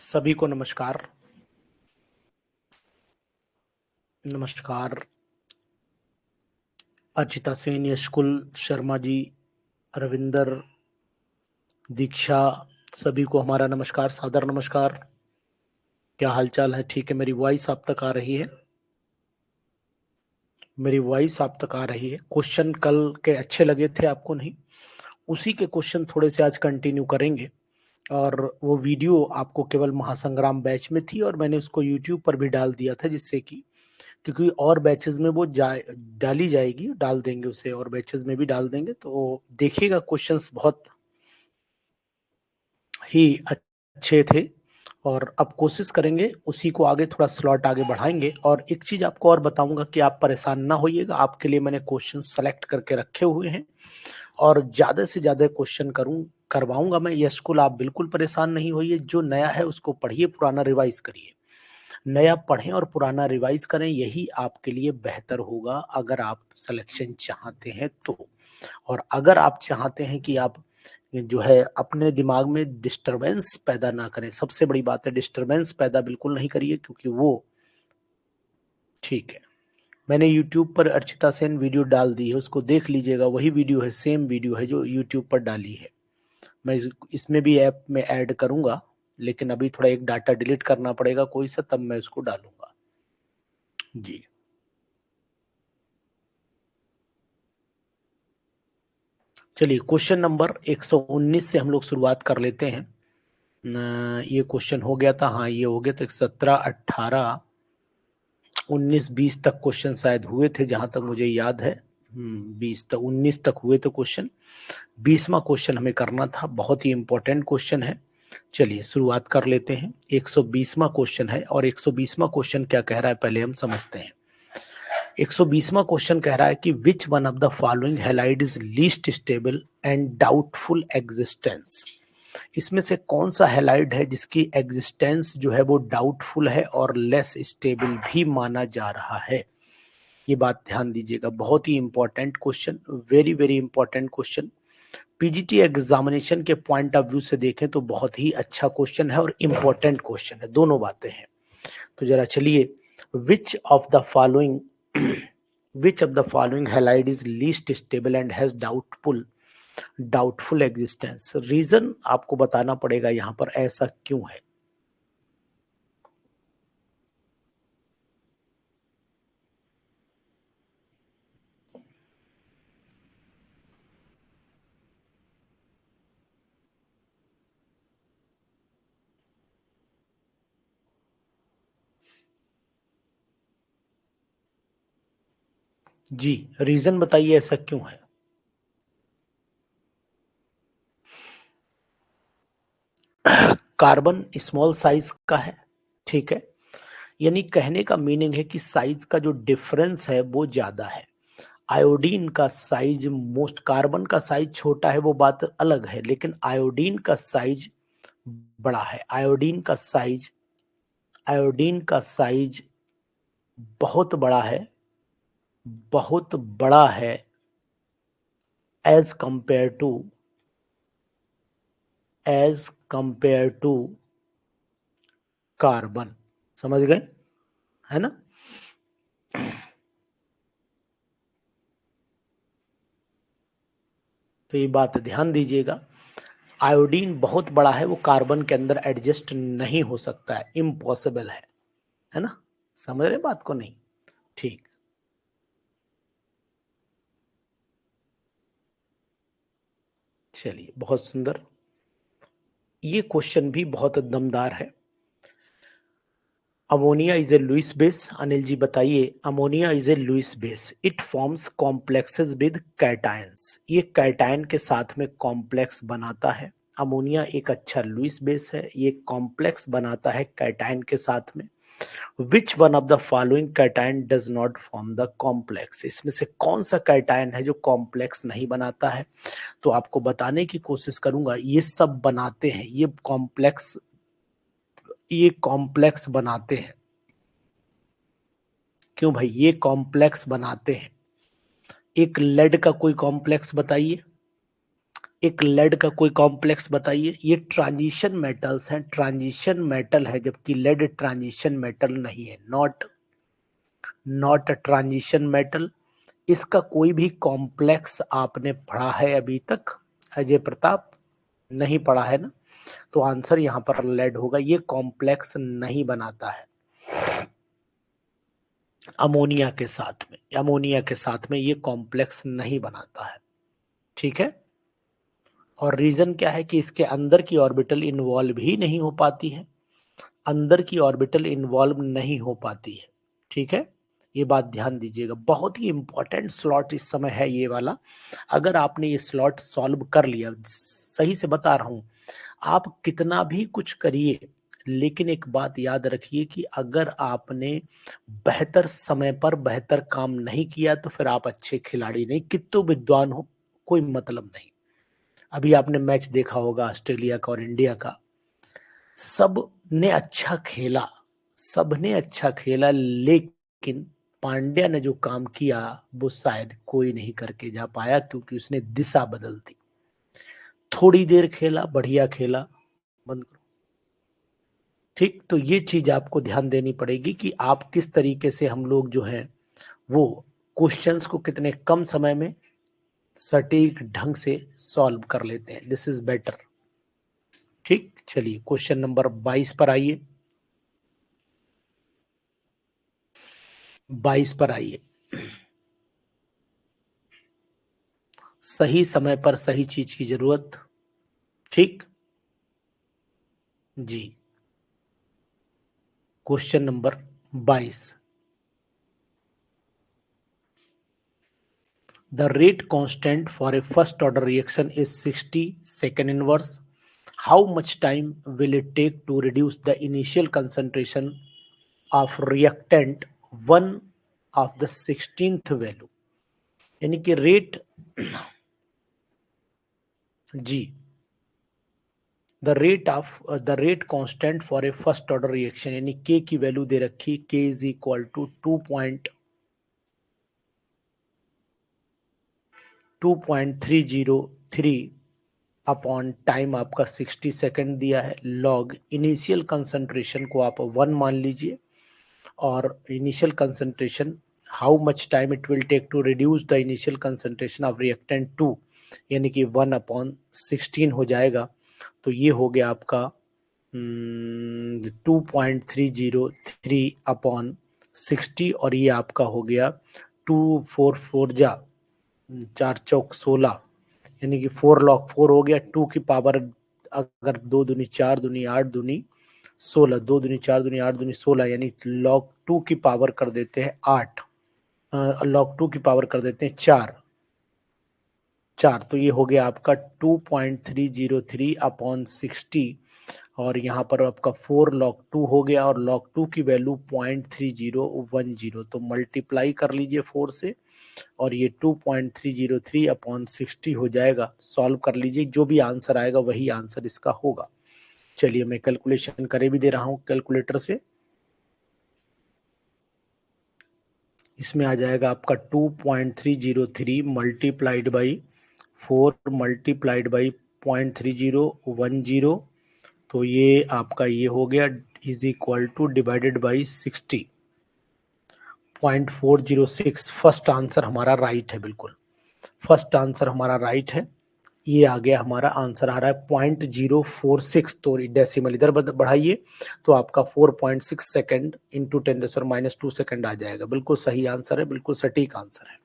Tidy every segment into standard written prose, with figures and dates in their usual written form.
सभी को नमस्कार। नमस्कार। अर्चिता सेन, यशकुल शर्मा जी, रविंदर, दीक्षा, सभी को हमारा नमस्कार, सादर नमस्कार। क्या हालचाल है? ठीक है। मेरी वॉइस आप तक आ रही है? मेरी वॉइस आप तक आ रही है? क्वेश्चन कल के अच्छे लगे थे आपको? नहीं, उसी के क्वेश्चन थोड़े से आज कंटिन्यू करेंगे। और वो वीडियो आपको केवल महासंग्राम बैच में थी और मैंने उसको यूट्यूब पर भी डाल दिया था, जिससे कि क्योंकि और बैचेस में वो डाली जाएगी, डाल देंगे उसे, और बैचेस में भी डाल देंगे। तो देखिएगा, क्वेश्चंस बहुत ही अच्छे थे। और अब कोशिश करेंगे उसी को आगे थोड़ा स्लॉट आगे बढ़ाएंगे। और एक चीज आपको और बताऊंगा कि आप परेशान ना होइएगा, आपके लिए मैंने क्वेश्चन सेलेक्ट करके रखे हुए हैं और ज्यादा से ज्यादा क्वेश्चन करवाऊंगा मैं। यश कुल, आप बिल्कुल परेशान नहीं होइए। जो नया है उसको पढ़िए, पुराना रिवाइज करिए। नया पढ़ें और पुराना रिवाइज करें, यही आपके लिए बेहतर होगा अगर आप सिलेक्शन चाहते हैं तो। और अगर आप चाहते हैं कि आप जो है अपने दिमाग में डिस्टरबेंस पैदा ना करें, सबसे बड़ी बात है डिस्टरबेंस पैदा बिल्कुल नहीं करिए, क्योंकि वो ठीक है। मैंने YouTube पर अर्चिता सेन वीडियो डाल दी है, उसको देख लीजिएगा। वही वीडियो है, सेम वीडियो है जो YouTube पर डाली है। मैं इसमें भी ऐप में ऐड करूंगा, लेकिन अभी थोड़ा एक डाटा डिलीट करना पड़ेगा कोई सा, तब मैं उसको डालूंगा जी। चलिए, क्वेश्चन नंबर 119 से हम लोग शुरुआत कर लेते हैं। ये क्वेश्चन हो गया था, हाँ ये हो गया था। 17, 18, 19, 20 तक क्वेश्चन शायद हुए थे, जहां तक मुझे याद है। 20 तक, 19 तक हुए थे क्वेश्चन। 20वां क्वेश्चन हमें करना था, बहुत ही इंपॉर्टेंट क्वेश्चन है। चलिए शुरुआत कर लेते हैं। 120वां क्वेश्चन है, और 120वां क्वेश्चन क्या कह रहा है पहले हम समझते हैं। 120वां क्वेश्चन कह रहा है कि विच one of the following halide is least stable and doubtful existence. इसमें से कौन सा हैलाइड है जिसकी एग्जिस्टेंस जो है वो डाउटफुल है और लेस स्टेबल भी माना जा रहा है? ये बात ध्यान दीजिएगा, बहुत ही important question, very very important question. PGT examination के पॉइंट ऑफ व्यू से देखें तो बहुत ही अच्छा क्वेश्चन है और इंपॉर्टेंट क्वेश्चन है, दोनों बातें हैं। तो जरा चलिए, विच of the following which of the following halide is least stable and has doubtful existence? Reason आपको बताना पड़ेगा यहां पर, ऐसा क्यों है। जी, रीजन बताइए, ऐसा क्यों है। कार्बन स्मॉल साइज का है, ठीक है। यानी कहने का मीनिंग है कि साइज का जो डिफरेंस है वो ज्यादा है। आयोडीन का साइज, मोस्ट कार्बन का साइज छोटा है, वो बात अलग है, लेकिन आयोडीन का साइज बड़ा है। आयोडीन का साइज बहुत बड़ा है, बहुत बड़ा है एज कंपेयर टू कार्बन। समझ गए, है ना। तो ये बात ध्यान दीजिएगा, आयोडीन बहुत बड़ा है, वो कार्बन के अंदर एडजस्ट नहीं हो सकता है, इम्पॉसिबल है ना। समझ रहे बात को? नहीं, ठीक। चलिए, बहुत सुंदर। ये क्वेश्चन भी बहुत दमदार है। Ammonia is a Lewis base. Anil ji बताइए, ammonia is a Lewis base, it forms complexes with cations. ये कैटायन के साथ में कॉम्प्लेक्स बनाता है। अमोनिया एक अच्छा लुईस बेस है, ये कॉम्प्लेक्स बनाता है कैटायन के साथ में। विच one of the following cation does not form the complex. इसमें से कौन सा कैटायन है जो कॉम्प्लेक्स नहीं बनाता है? तो आपको बताने की कोशिश करूंगा, ये सब बनाते हैं, ये कॉम्प्लेक्स बनाते हैं। क्यों भाई, ये कॉम्प्लेक्स बनाते हैं। एक लेड का कोई कॉम्प्लेक्स बताइए, एक लेड का कोई कॉम्प्लेक्स बताइए। ये ट्रांजिशन मेटल्स हैं, ट्रांजिशन मेटल है, जबकि लेड ट्रांजिशन मेटल नहीं है। Not a transition metal. इसका कोई भी कॉम्प्लेक्स आपने पढ़ा है अभी तक अजय प्रताप? नहीं पढ़ा है ना, तो आंसर यहाँ पर लेड होगा। ये कॉम्प्लेक्स नहीं बनाता है अमोनिया के साथ में, अमोनिया के साथ में ये कॉम्प्लेक्स नहीं बनाता है। ठीक है, और रीजन क्या है कि इसके अंदर की ऑर्बिटल इन्वॉल्व ही नहीं हो पाती है, अंदर की ऑर्बिटल इन्वॉल्व नहीं हो पाती है। ठीक है, ये बात ध्यान दीजिएगा, बहुत ही इंपॉर्टेंट स्लॉट इस समय है ये वाला। अगर आपने ये स्लॉट सॉल्व कर लिया, सही से बता रहा हूं, आप कितना भी कुछ करिए, लेकिन एक बात याद रखिए कि अगर आपने बेहतर समय पर बेहतर काम नहीं किया तो फिर आप अच्छे खिलाड़ी नहीं, कितने विद्वान हो कोई मतलब नहीं। अभी आपने मैच देखा होगा ऑस्ट्रेलिया का और इंडिया का, सब ने अच्छा खेला, सबने अच्छा खेला, लेकिन पांड्या ने जो काम किया वो शायद कोई नहीं करके जा पाया, क्योंकि उसने दिशा बदल दी। थोड़ी देर खेला, बढ़िया खेला, बंद करो। ठीक, तो ये चीज आपको ध्यान देनी पड़ेगी कि आप किस तरीके से, हम लोग जो है वो क्वेश्चंस को कितने कम समय में सटीक ढंग से सॉल्व कर लेते हैं। This is better. ठीक, चलिए क्वेश्चन नंबर 22 पर आइए। 22 पर आइए। सही समय पर सही चीज की जरूरत। ठीक जी, question number 22। The rate constant for a first order reaction is 60 second inverse. How much time will it take to reduce the initial concentration of reactant 1 of the 16th value? यानी कि रेट जी, the rate constant for a first order reaction, यानी के की value दे रखी, k is equal to 2.303 upon time आपका 60 second दिया है, लॉग इनिशियल कंसंट्रेशन को आप 1 मान लीजिए, और initial concentration how much time it will take to reduce the initial concentration of reactant 2, यानी कि 1/16 हो जाएगा। तो ये हो गया आपका 2.303 और ये आपका हो गया 2 4 4 जा 4 चौक 16, यानी कि 4 लॉग 4 हो गया। 2 की पावर अगर 2 दूनी 4 दूनी 8 दूनी 16, 2 दूनी 4 दूनी 8 दूनी 16, यानी लॉग 2 की पावर कर देते हैं 8, लॉग 2 की पावर कर देते हैं 4, तो ये हो गया आपका 2.303 अपॉन 60, और यहाँ पर आपका 4 लॉग 2 हो गया, और लॉग 2 की वैल्यू 0.3010, तो मल्टीप्लाई कर लीजिए 4 से, और ये 2.303 अपॉन 60 हो जाएगा। सॉल्व कर लीजिए, जो भी आंसर आएगा वही आंसर इसका होगा। चलिए मैं कैलकुलेशन करे भी दे रहा हूं कैलकुलेटर से। इसमें आ जाएगा आपका 2.303 मल्टीप्लाइड बाई 4 मल्टीप्लाइड बाई 0.3010, तो ये आपका ये हो गया is equal two divided by 60.406। First answer हमारा राइट है, बिल्कुल फर्स्ट आंसर हमारा राइट है। ये आ गया हमारा आंसर, आ रहा है 0.046, तो डेसिमल इधर बढ़ाइए तो आपका 4.6 सेकेंड इंटू 10⁻² सेकेंड आ जाएगा। बिल्कुल सही आंसर है, बिल्कुल सटीक आंसर है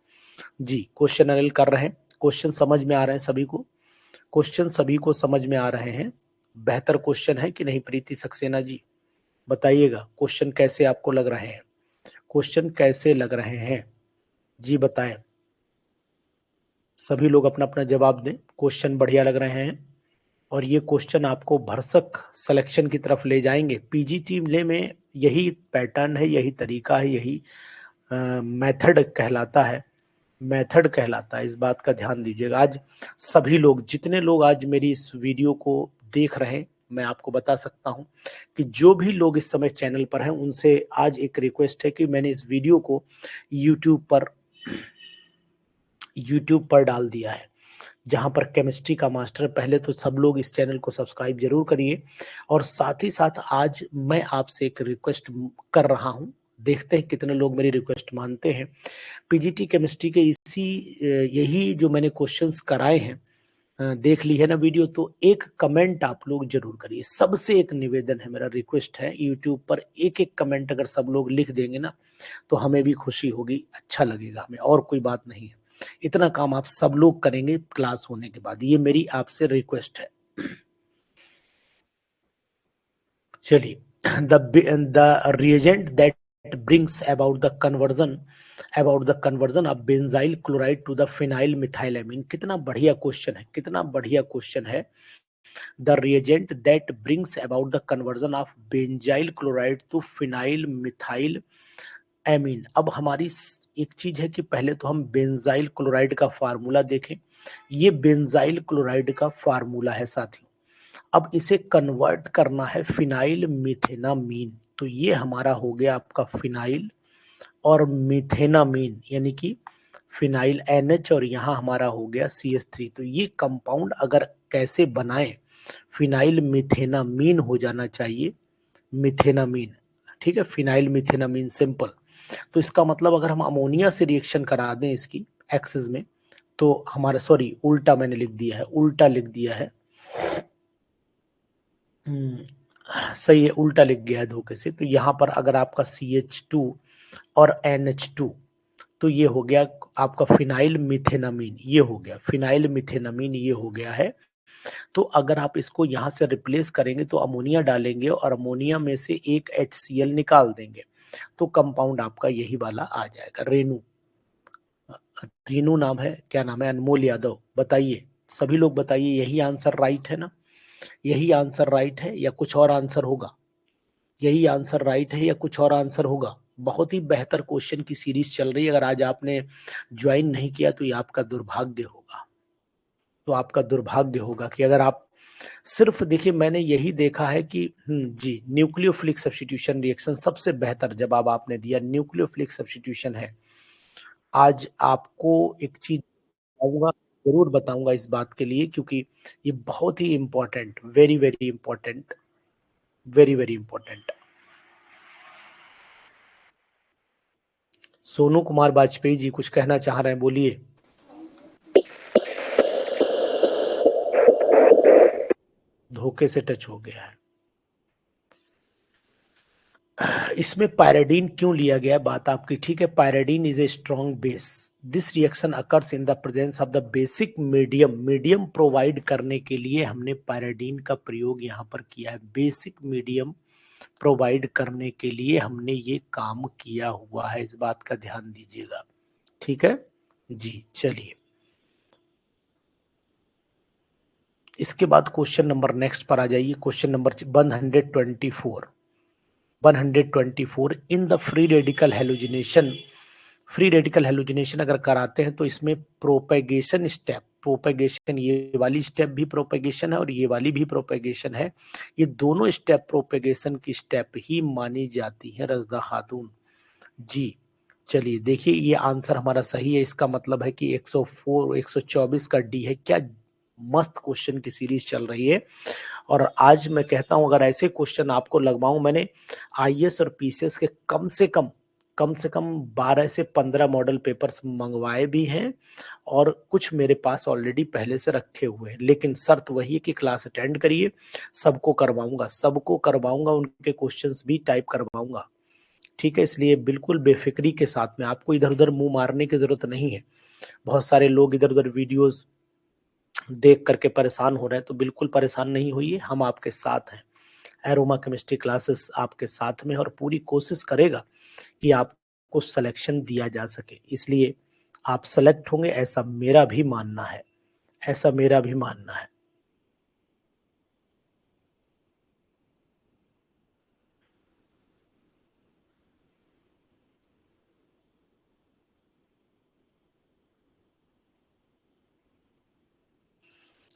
जी। क्वेश्चन अनिल कर रहे हैं, क्वेश्चन समझ में आ रहे हैं सभी को, क्वेश्चन सभी को समझ में आ रहे हैं। बेहतर क्वेश्चन है कि नहीं प्रीति सक्सेना जी, बताइएगा क्वेश्चन कैसे आपको लग रहे हैं, क्वेश्चन कैसे लग रहे हैं जी बताएं। सभी लोग अपना अपना जवाब दें, क्वेश्चन बढ़िया लग रहे हैं, और ये क्वेश्चन आपको भरसक सिलेक्शन की तरफ ले जाएंगे। पीजीटी में यही पैटर्न है, यही तरीका है, यही मेथड कहलाता है, मेथड कहलाता है। इस बात का ध्यान दीजिएगा। आज सभी लोग, जितने लोग आज मेरी इस वीडियो को देख रहे हैं, मैं आपको बता सकता हूं कि जो भी लोग इस समय चैनल पर हैं, उनसे आज एक रिक्वेस्ट है कि मैंने इस वीडियो को यूट्यूब पर डाल दिया है। जहां पर केमिस्ट्री का मास्टर। पहले तो सब लोग इस चैनल को सब्सक्राइब जरूर करिए, और साथ ही साथ आज मैं आपसे एक रिक्वेस्ट कर रहा हूं, देखते हैं कितने लोग मेरी रिक्वेस्ट मानते हैं। पीजीटी केमिस्ट्री के यही जो मैंने क्वेश्चंस कराए हैं, देख ली है ना वीडियो, तो एक कमेंट आप लोग जरूर करिए। सबसे एक निवेदन है, मेरा रिक्वेस्ट है, यूट्यूब पर एक एक कमेंट अगर सब लोग लिख देंगे ना, तो हमें भी खुशी होगी, अच्छा लगेगा हमें, और कोई बात नहीं है। इतना काम आप सब लोग करेंगे क्लास होने के बाद, ये मेरी आपसे रिक्वेस्ट है। चलिए, the reagent that brings about the conversion of benzyl chloride to the phenyl methylamine। कितना बढ़िया क्वेश्चन है, कितना बढ़िया क्वेश्चन है। The reagent that brings about the conversion of benzyl chloride to phenyl methyl amine। अब हमारी एक चीज है कि पहले तो हम बेंजाइल क्लोराइड का फार्मूला देखें। ये बेंजाइल क्लोराइड का फार्मूला है साथियों। अब इसे कन्वर्ट करना है फिनाइल मिथेनामीन। तो ये हमारा हो गया आपका फिनाइल और मिथेनामीन, यानी कि फिनाइल NH, और यहाँ हमारा हो गया CH3। तो ये कंपाउंड अगर कैसे बनाए, फिनाइल मिथेनामीन हो जाना चाहिए, मिथेनामीन। ठीक है, फिनाइल मिथेनामीन सिंपल। तो इसका मतलब अगर हम अमोनिया से रिएक्शन करा दें इसकी एक्सेस में, तो हमारा, सॉरी उल्टा मैंने लिख दिया है, उल्टा लिख दिया है, सही है, उल्टा लिख गया है धोखे से। तो यहाँ पर अगर आपका CH2 और NH2, तो ये हो गया आपका फिनाइल मिथेनामीन, ये हो गया फिनाइल मिथेनामीन, ये हो गया है। तो अगर आप इसको यहाँ से रिप्लेस करेंगे तो अमोनिया डालेंगे और अमोनिया में से एक HCl निकाल देंगे, तो कंपाउंड आपका यही वाला आ जाएगा, रेनू। रीनू नाम है, क्या नाम है, अनमोल यादव। बताइए, सभी लोग बताइए, यही आंसर राइट है ना? यही आंसर राइट है या कुछ और आंसर होगा? यही आंसर राइट है या कुछ और आंसर होगा? बहुत ही बेहतर क्वेश्चन की सीरीज चल रही है। अगर आज आपने ज्वाइन नहीं किया तो ये आपका दुर्भाग्य होगा, तो आपका दुर्भाग्य होगा कि अगर आप सिर्फ देखिए, मैंने यही देखा है कि जी, न्यूक्लियोफिलिक सब्स्टिट्यूशन रिएक्शन सबसे बेहतर जवाब आपने दिया, न्यूक्लियोफिलिक सब्स्टिट्यूशन है। आज आपको एक चीज बताऊंगा, जरूर बताऊंगा इस बात के लिए, क्योंकि ये बहुत ही important, very very important, very very important. Sonu Kumar Vajpayee ji कुछ कहना चाह रहे हैं, बोलिए। धोखे से टच हो गया है। इसमें पायरेडीन क्यों लिया गया, बात आपकी ठीक है। Pyridine is a strong base. This reaction occurs in the presence of the basic medium. Medium provide करने के लिए हमने पायरेडीन का प्रयोग यहाँ पर किया है। बेसिक मीडियम प्रोवाइड करने के लिए हमने ये काम किया हुआ है, इस बात का ध्यान दीजिएगा, ठीक है जी। चलिए, इसके बाद क्वेश्चन नंबर नेक्स्ट पर आ जाइए। Question number 124। 124 in the free radical halogenation. Free radical halogenation अगर कराते हैं तो इसमें प्रोपेगेशन स्टेप, प्रोपेगेशन, ये वाली स्टेप भी प्रोपेगेशन है और ये वाली भी प्रोपेगेशन है। ये दोनों स्टेप प्रोपेगेशन की स्टेप ही मानी जाती है रजदा खातून जी। चलिए देखिए, ये आंसर हमारा सही है। इसका मतलब है कि 104 124 का डी है। क्या मस्त क्वेश्चन की सीरीज चल रही है। और आज मैं कहता हूं, अगर ऐसे क्वेश्चन आपको लगवाऊं, मैंने IAS और PCS के कम से कम 12 से 15 मॉडल पेपर्स मंगवाए भी हैं, और कुछ मेरे पास ऑलरेडी पहले से रखे हुए हैं। लेकिन शर्त वही है कि क्लास अटेंड करिए, सबको करवाऊंगा, सबको करवाऊंगा, उनके क्वेश्चंस भी टाइप करवाऊंगा, ठीक है। इसलिए बिल्कुल बेफिक्री के साथ में, आपको इधर उधर मुंह मारने की जरूरत नहीं है। बहुत सारे लोग इधर उधर वीडियोस देख करके परेशान हो रहे हैं, तो बिल्कुल परेशान नहीं होइए, हम आपके साथ हैं। एरोमा केमिस्ट्री क्लासेस आपके साथ में, और पूरी कोशिश करेगा कि आपको सिलेक्शन दिया जा सके। इसलिए आप सेलेक्ट होंगे, ऐसा मेरा भी मानना है, ऐसा मेरा भी मानना है।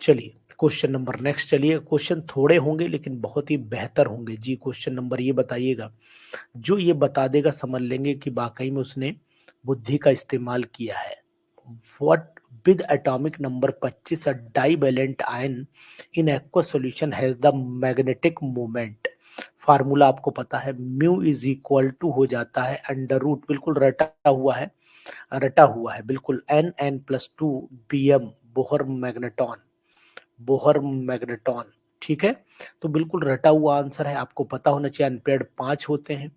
चलिए, क्वेश्चन नंबर नेक्स्ट। चलिए, क्वेश्चन थोड़े होंगे लेकिन बहुत ही बेहतर होंगे जी। क्वेश्चन नंबर ये बताइएगा, जो ये बता देगा समझ लेंगे कि वाकई में उसने बुद्धि का इस्तेमाल किया है। What with atomic number 25, a divalent ion in aqueous solution has the magnetic moment. Formula आपको पता है, म्यू इज इक्वल टू हो जाता है अंडर रूट, बिल्कुल रटा हुआ है बिल्कुल, n+2 bm बोहर मैग्नेटॉन। ठीक है, तो बिल्कुल रटा हुआ आंसर है, आपको पता होना चाहिए। अनपेयर्ड 5 होते हैं,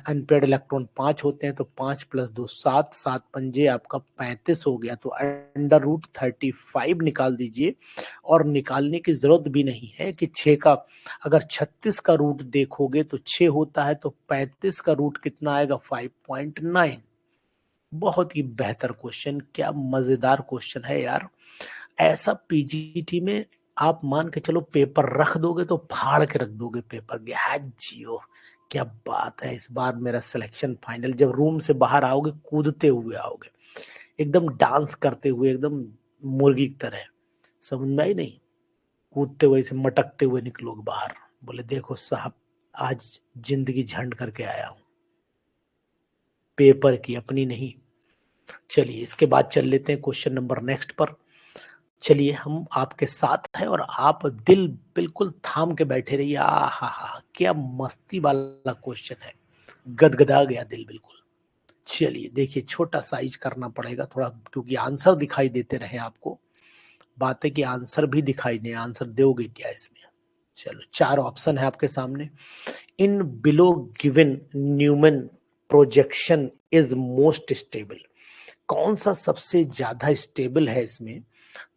अनपेयर्ड इलेक्ट्रॉन 5 होते हैं, तो 5 + 2 7, 7 पंजे आपका 35 हो गया। तो √35 निकाल दीजिए, और निकालने की जरूरत भी नहीं है कि 6 का, अगर 36 का रूट देखोगे तो 6 होता है, तो 35 का रूट कितना आएगा? 5.9। बहुत ही बेहतर क्वेश्चन, क्या मजेदार क्वेश्चन है यार। ऐसा पीजीटी में आप मान के चलो पेपर रख दोगे तो फाड़ के रख दोगे पेपर के। हाँ जियो, क्या बात है, इस बार मेरा सिलेक्शन फाइनल। जब रूम से बाहर आओगे कूदते हुए आओगे, एकदम डांस करते हुए, एकदम मुर्गी की तरह, समझ में आई नहीं? कूदते हुए से मटकते हुए निकलोगे बाहर, बोले देखो साहब आज जिंदगी झंड करके आया हूं, पेपर की, अपनी नहीं। चलिए इसके बाद चल लेते हैं क्वेश्चन नंबर नेक्स्ट पर। चलिए हम आपके साथ हैं, और आप दिल बिल्कुल थाम के बैठे रहिए। आ हा हा, क्या मस्ती वाला क्वेश्चन है, गदगदा गया दिल बिल्कुल। चलिए देखिए, छोटा साइज करना पड़ेगा थोड़ा, क्योंकि आंसर दिखाई देते रहे आपको, बात है कि आंसर भी दिखाई दे। आंसर दोगे क्या इसमें? चलो 4 ऑप्शन है आपके सामने। In below given Newman projection is most stable. कौन सा सबसे ज्यादा स्टेबल है इसमें?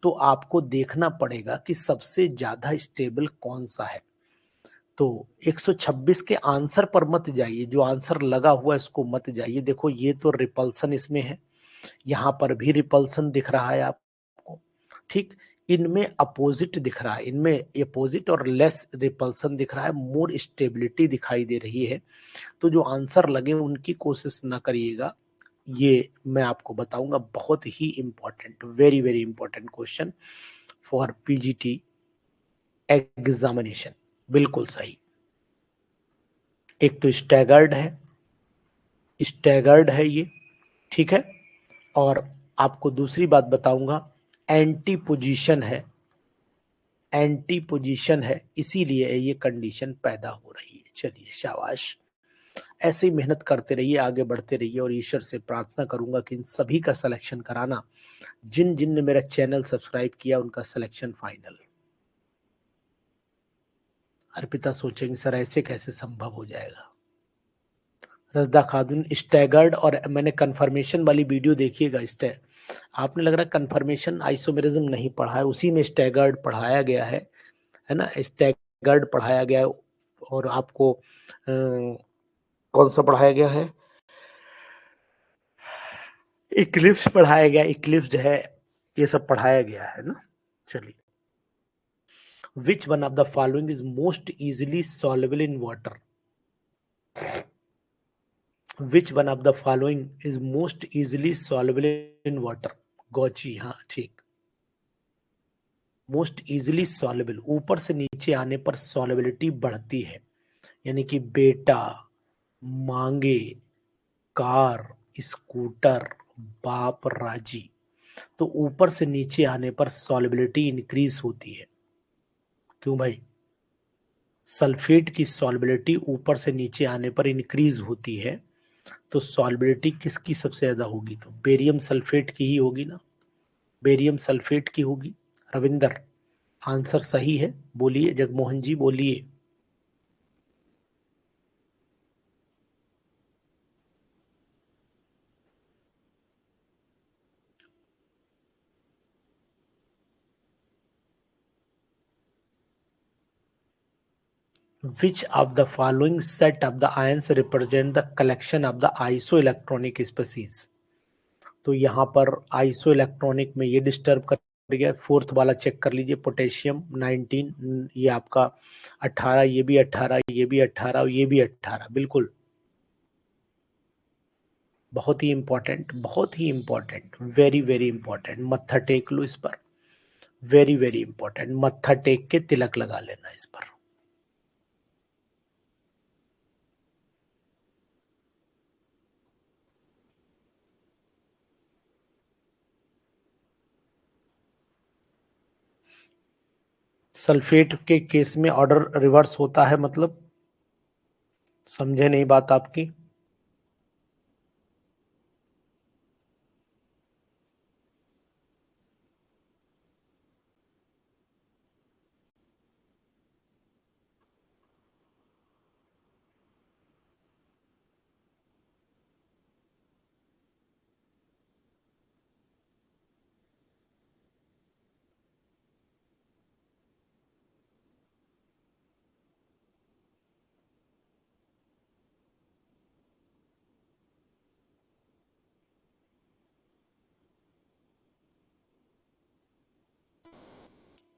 तो आपको देखना पड़ेगा कि सबसे ज्यादा स्टेबल कौन सा है। तो 126 के आंसर पर मत जाइए, जो आंसर लगा हुआ है इसको मत जाइए। देखो ये तो रिपल्सन इसमें है, यहां पर भी रिपल्सन दिख रहा है आपको, ठीक। इनमें अपोजिट दिख रहा है, इनमें अपोजिट और लेस रिपल्सन दिख रहा है, मोर स्टेबिलिटी दिखाई दे रही है। तो जो आंसर लगे उनकी कोशिश ना करिएगा, ये मैं आपको बताऊंगा। बहुत ही important, very very important question for PGT examination. बिल्कुल सही। एक तो स्टैगर्ड है ये, ठीक है। और आपको दूसरी बात बताऊंगा, एंटी पोजीशन है, इसीलिए ये कंडीशन पैदा हो रही है। चलिए शाबाश, ऐसे ही मेहनत करते रहिए, आगे बढ़ते रहिए, और ईश्वर से प्रार्थना करूंगा कि इन सभी का सिलेक्शन कराना, जिन जिन ने मेरा चैनल सब्सक्राइब किया उनका सिलेक्शन फाइनल। अर्पिता सोचेंगे सर ऐसे कैसे संभव हो जाएगा। रजदा खातून स्टैगर्ड, और मैंने कंफर्मेशन वाली वीडियो देखिएगा। आपने लग रहा है कंफर्मेशन आइसोमेरिज्म नहीं पढ़ा है, उसी में स्टैगर्ड पढ़ाया गया है ना, स्टैगर्ड पढ़ाया गया है। और आपको कौन सा पढ़ाया गया है? इक्लिप्स पढ़ाया गया, इक्लिप्स्ड है, ये सब पढ़ाया गया है ना। चलिए, which one of the following is most easily soluble in water? Which one of the following is most easily soluble in water? गौची, हाँ ठीक। मोस्ट इजिली सॉल्युबल, ऊपर से नीचे आने पर सॉल्युबिलिटी बढ़ती है, यानी कि बेटा, मांगे, कार, स्कूटर, बाप राजी। तो ऊपर से नीचे आने पर सॉल्युबिलिटी इंक्रीज होती है। क्यों भाई? सल्फेट की सॉल्युबिलिटी ऊपर से नीचे आने पर इंक्रीज होती है, तो सॉल्युबिलिटी किसकी सबसे ज्यादा होगी? तो बेरियम सल्फेट की ही होगी ना, बेरियम सल्फेट की होगी। रविंदर, आंसर सही है, बोलिए जगमोहन जी बोलिए। Which of the following set of the ions represent the collection of the isoelectronic species? तो यहाँ पर आइसो इलेक्ट्रॉनिक में ये डिस्टर्ब कर गया। फोर्थ वाला चेक कर लीजिए, पोटेशियम 19, ये आपका 18, ये भी 18, ये भी 18 और ये भी 18, बिल्कुल। बहुत ही इंपॉर्टेंट, बहुत ही इंपॉर्टेंट, वेरी वेरी इंपॉर्टेंट। मत्था टेक लो इस पर, वेरी वेरी इंपॉर्टेंट। मत्था टेक के तिलक लगा लेना इस पर। सल्फेट के केस में ऑर्डर रिवर्स होता है, मतलब समझे नहीं बात आपकी।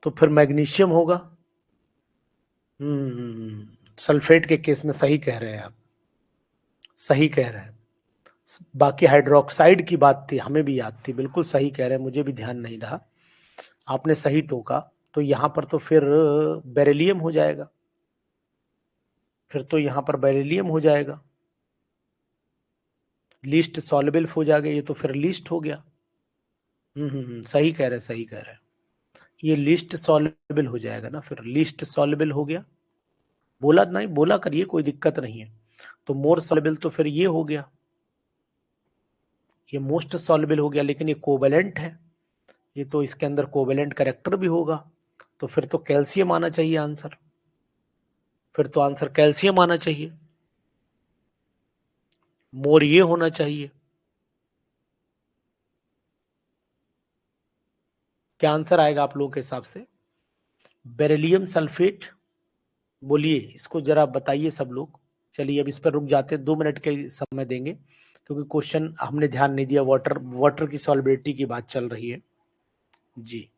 तो फिर मैग्नीशियम होगा। सल्फेट के केस में सही कह रहे हैं आप, सही कह रहे हैं। बाकी हाइड्रोक्साइड की बात थी, हमें भी याद थी, बिल्कुल सही कह रहे हैं, मुझे भी ध्यान नहीं रहा, आपने सही टोका। तो यहां पर तो फिर बेरिलियम हो जाएगा, फिर तो यहां पर बेरिलियम हो जाएगा, लीस्ट सॉल्युबल हो जाएगा, ये तो फिर लीस्ट हो गया। सही कह रहे हैं, सही कह रहे हैं, ये लीस्ट सॉल्युबल हो जाएगा ना, फिर लीस्ट सॉल्युबल हो गया। बोला नहीं, बोला करिए, कोई दिक्कत नहीं है। तो मोर सॉल्युबल तो फिर ये हो गया, ये मोस्ट सॉल्युबल हो गया, लेकिन ये कोवेलेंट है, ये तो इसके अंदर कोवेलेंट कैरेक्टर भी होगा, तो फिर तो कैल्शियम आना चाहिए आंसर, फिर तो आंसर कैल्शियम आना चाहिए, मोर ये होना चाहिए। क्या आंसर आएगा आप लोगों के हिसाब से? बेरिलियम सल्फेट, बोलिए इसको जरा बताइए सब लोग। चलिए अब इस पर रुक जाते हैं, 2 मिनट के समय देंगे, क्योंकि क्वेश्चन हमने ध्यान नहीं दिया, वाटर वाटर की सॉल्युबिलिटी की बात चल रही है जी।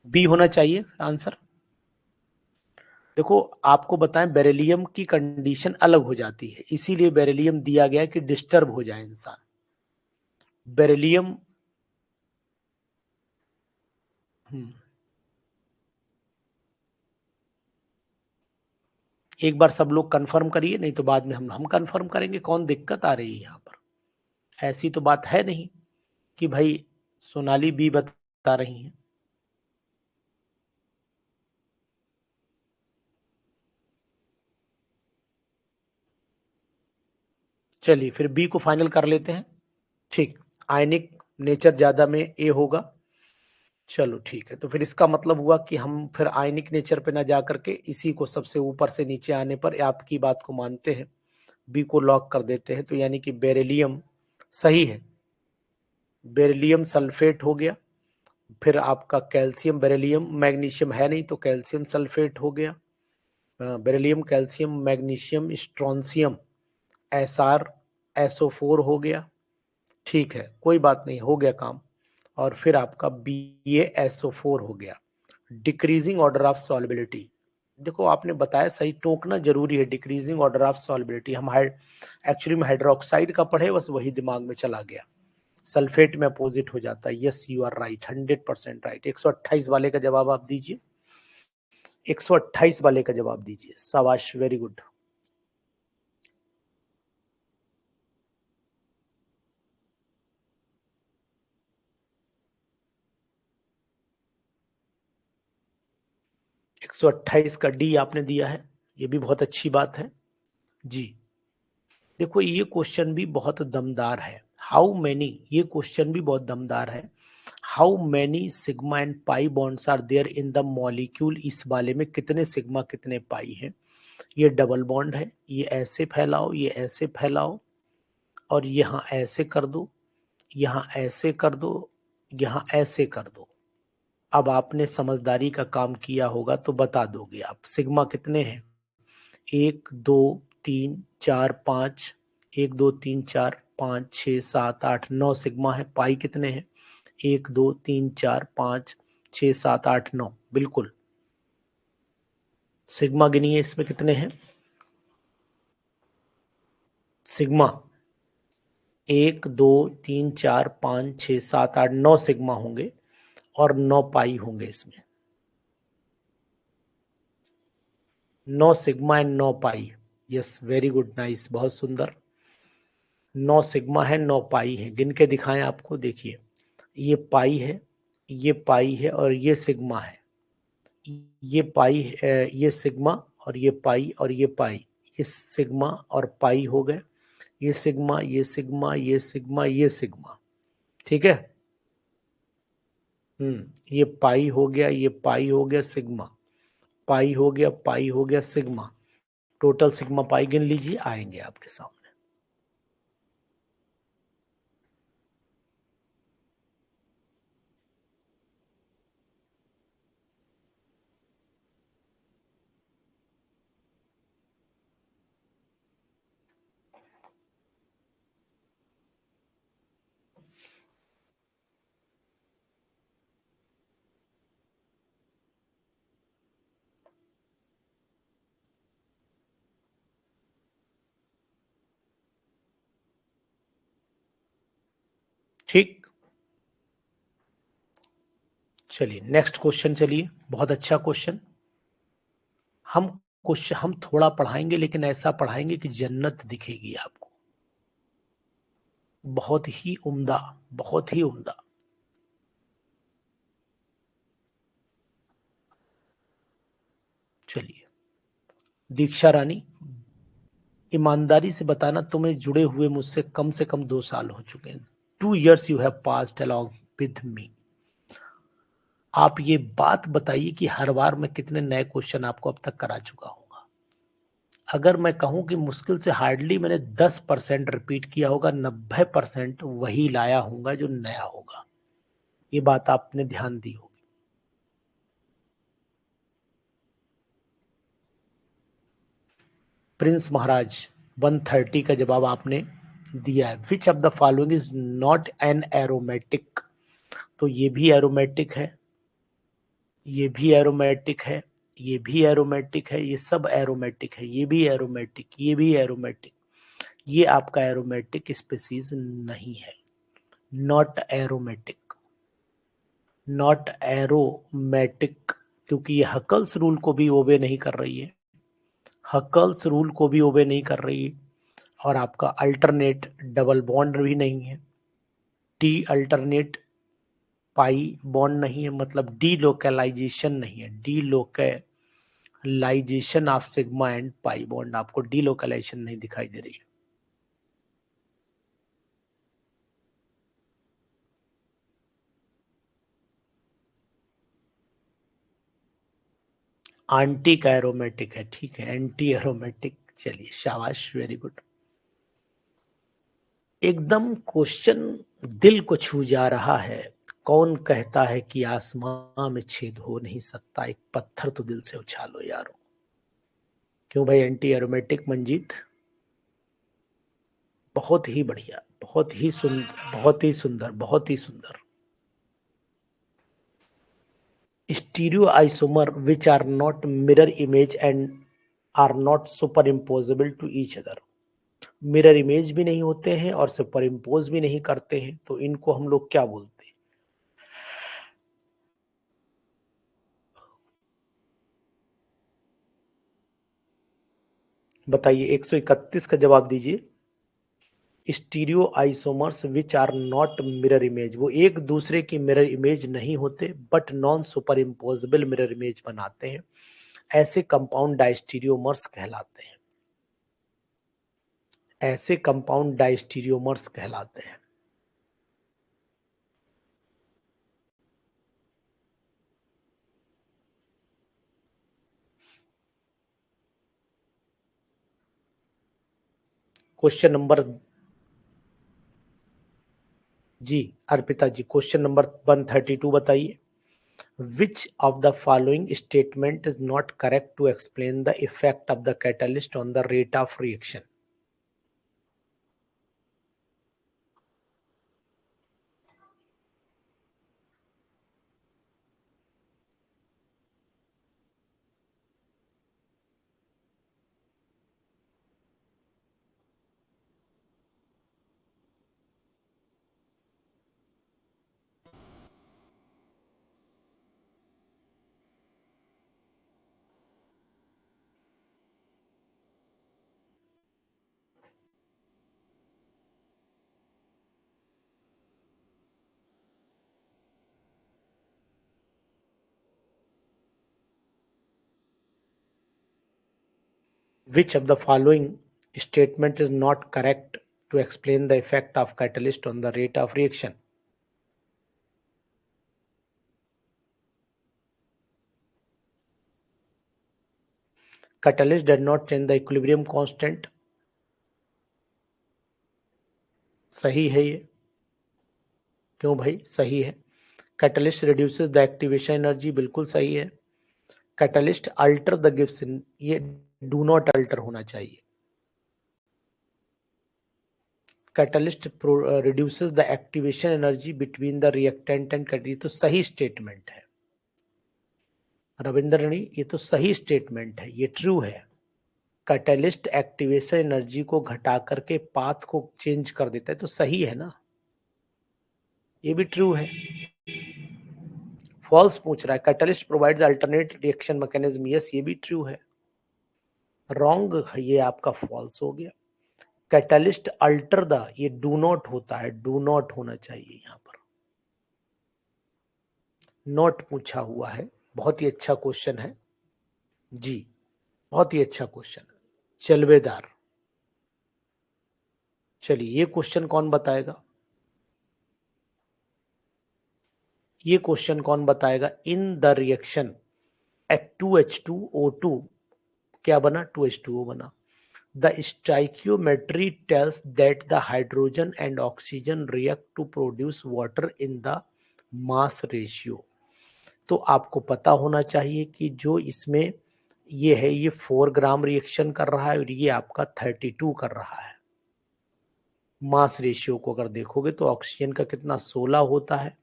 बी होना चाहिए आंसर। देखो आपको बताएं, बेरिलियम की कंडीशन अलग हो जाती है, इसीलिए बेरिलियम दिया गया कि डिस्टर्ब हो जाए इंसान। बेरिलियम, एक बार सब लोग कंफर्म करिए, नहीं तो बाद में हम कंफर्म करेंगे, कौन दिक्कत आ रही है यहाँ पर? ऐसी तो बात है नहीं कि भाई सोनाली बी बता रही हैं। चलिए फिर बी को फाइनल कर लेते हैं। ठीक, आयनिक नेचर ज्यादा में ए होगा। चलो ठीक है, तो फिर इसका मतलब हुआ कि हम फिर आयनिक नेचर पे ना जा करके इसी को सबसे ऊपर से नीचे आने पर आपकी बात को मानते हैं, बी को लॉक कर देते हैं, तो यानी कि बेरिलियम सही है, बेरिलियम सल्फेट हो गया। फिर आपका कैल्शियम, बेरिलियम मैग्नीशियम है नहीं, तो कैल्शियम सल्फेट हो गया। Beryllium, calcium, magnesium, strontium, SR SO4 हो गया। ठीक है, कोई बात नहीं, हो गया काम। और फिर आपका BaSO4 हो गया, डिक्रीजिंग ऑर्डर ऑफ सॉल्युबिलिटी। देखो आपने बताया सही, टोकना जरूरी है, डिक्रीजिंग ऑर्डर ऑफ सॉल्युबिलिटी। हम एक्चुअली में हाइड्रोक्साइड का पढ़े, बस वही दिमाग में चला गया, सल्फेट में अपोजिट हो जाता है। Yes you are right, 100% right. 128 वाले का जवाब आप दीजिए, 128 वाले का जवाब दीजिए, शाबाश, वेरी गुड। 128 का डी आपने दिया है, ये भी बहुत अच्छी बात है जी। देखो ये क्वेश्चन भी बहुत दमदार है, हाउ मैनी, ये क्वेश्चन भी बहुत दमदार है। How many sigma and pi bonds are there in the molecule, इस वाले में कितने सिग्मा कितने पाई हैं। ये डबल बॉन्ड है, ये ऐसे फैलाओ, ये ऐसे फैलाओ, और यहाँ ऐसे कर दो, यहाँ ऐसे कर दो, यहाँ ऐसे कर दो। अब आपने समझदारी का काम किया होगा तो बता दोगे आप सिग्मा कितने हैं। 1 2 3 4 5, 1 2 3 4 5 6 7 8 9 सिग्मा है। पाई कितने हैं? 1 2 3 4 5 6 7 8 9, बिल्कुल। सिग्मा गिनिए, इसमें कितने हैं सिग्मा? 1 2 3 4 5 6 7 8 9 सिग्मा होंगे, और 9 पाई होंगे इसमें। 9 sigma and 9 pi. Yes, very good, nice, बहुत सुंदर। 9 सिग्मा है, 9 पाई है। गिन के दिखाएं आपको, देखिए ये पाई है, ये पाई है और ये सिग्मा है। ये पाई है, ये सिग्मा और ये पाई और ये पाई, ये सिग्मा और पाई हो गए। ये सिग्मा, ये सिग्मा, ये सिग्मा, ये सिग्मा। ठीक है। ये पाई हो गया, ये पाई हो गया, सिग्मा पाई हो गया, पाई हो गया, सिग्मा। टोटल सिग्मा पाई गिन लीजिए, आएंगे आपके सामने। ठीक, चलिए नेक्स्ट क्वेश्चन। चलिए, बहुत अच्छा क्वेश्चन। हम क्वेश्चन हम थोड़ा पढ़ाएंगे, लेकिन ऐसा पढ़ाएंगे कि जन्नत दिखेगी आपको। बहुत ही उम्दा, बहुत ही उम्दा। चलिए, दीक्षा रानी, ईमानदारी से बताना, तुम्हें जुड़े हुए मुझसे कम से कम 2 साल हो चुके हैं। 2 years you have passed along with me. आप ये बात बताइए कि हर बार मैं कितने नए क्वेश्चन आपको अब तक करा चुका हूँ। अगर मैं कहूं कि मुश्किल से हार्डली मैंने 10% रिपीट किया होगा, 90% वही लाया होगा जो नया होगा। ये बात आपने ध्यान दी होगी। प्रिंस महाराज, 130 का जवाब आपने दिया है। विच of the following is not an aromatic? तो ये भी एरोमेटिक है, ये भी एरोमेटिक है, ये भी एरोमेटिक है, ये सब एरोमेटिक है, ये भी एरोमेटिक, ये भी एरोमेटिक। ये आपका एरोमेटिक स्पीसीज नहीं है। नॉट एरोमेटिक, नॉट एरोमेटिक, क्योंकि ये हकल्स रूल को भी ओबे नहीं कर रही है, हकल्स रूल को भी ओबे नहीं कर रही है। और आपका अल्टरनेट डबल बॉन्ड भी नहीं है, टी अल्टरनेट पाई बॉन्ड नहीं है, मतलब डी लोकलाइजेशन नहीं है, delocalization of sigma and pi bond, आपको डी लोकलाइजेशन नहीं दिखाई दे रही है। आंटी का एरोमेटिक है, ठीक है, एंटी एरोमेटिक। चलिए, शाबाश, वेरी गुड। एकदम क्वेश्चन दिल को छू जा रहा है। कौन कहता है कि आसमां में छेद हो नहीं सकता? एक पत्थर तो दिल से उछालो यारो। क्यों भाई एंटी एरोमेटिक मंजीत? बहुत ही बढ़िया, बहुत ही सुंदर, बहुत ही सुंदर, बहुत ही सुंदर। Stereo isomer which are not mirror image and are not superimposable to each other. Mirror image भी नहीं होते हैं और सुपर इम्पोज भी नहीं करते हैं, तो इनको हम लोग क्या बोलते हैं? बताइए, 131 का जवाब दीजिए। Stereo isomers which are not mirror image, वो एक दूसरे की मिरर इमेज नहीं होते, but non superimposable mirror image बनाते हैं। ऐसे कंपाउंड डाइस्टीरियोमर्स कहलाते हैं, ऐसे कंपाउंड डाइस्टीरियोमर्स कहलाते हैं। Question number, ji Arpita ji, question number 132 बताइए। Which of the following statement is not correct to explain the effect of the catalyst on the rate of reaction? Which of the following statement is not correct to explain the effect of catalyst on the rate of reaction? Catalyst does not change the equilibrium constant. सही है ये, क्यों भाई? सही है। Catalyst reduces the activation energy, बिल्कुल सही है। कैटलिस्ट अल्टर द गिब्सन, ये डू नॉट अल्टर होना चाहिए। Catalyst reduces the activation energy between the reactant and catalyst, तो सही स्टेटमेंट है रविंद्र नी, ये तो सही स्टेटमेंट है, ये ट्रू है। कैटलिस्ट एक्टिवेशन एनर्जी को घटा करके पाथ को चेंज कर देता है, तो सही है ना, ये भी ट्रू है। फॉल्स पूछ रहा है, catalyst provides alternate reaction mechanism, yes ये भी ट्रू है। रॉन्ग, ये आपका फॉल्स हो गया। कैटलिस्ट अल्टर द, ये डू नॉट होता है, डू नॉट होना चाहिए यहां पर, नॉट पूछा हुआ है। बहुत ही अच्छा क्वेश्चन है जी, बहुत ही अच्छा क्वेश्चन है, चलवेदार। चलिए ये क्वेश्चन कौन बताएगा, ये क्वेश्चन कौन बताएगा? इन द रिएक्शन H2H2O2 क्या बना? 2H2O बना। The stoichiometry tells that the hydrogen and oxygen react to produce water in the mass ratio. तो आपको पता होना चाहिए कि जो इसमें ये है, ये 4 ग्राम रिएक्शन कर रहा है और ये आपका 32 कर रहा है। मास रेशियो को अगर देखोगे तो ऑक्सीजन का कितना 16 होता है,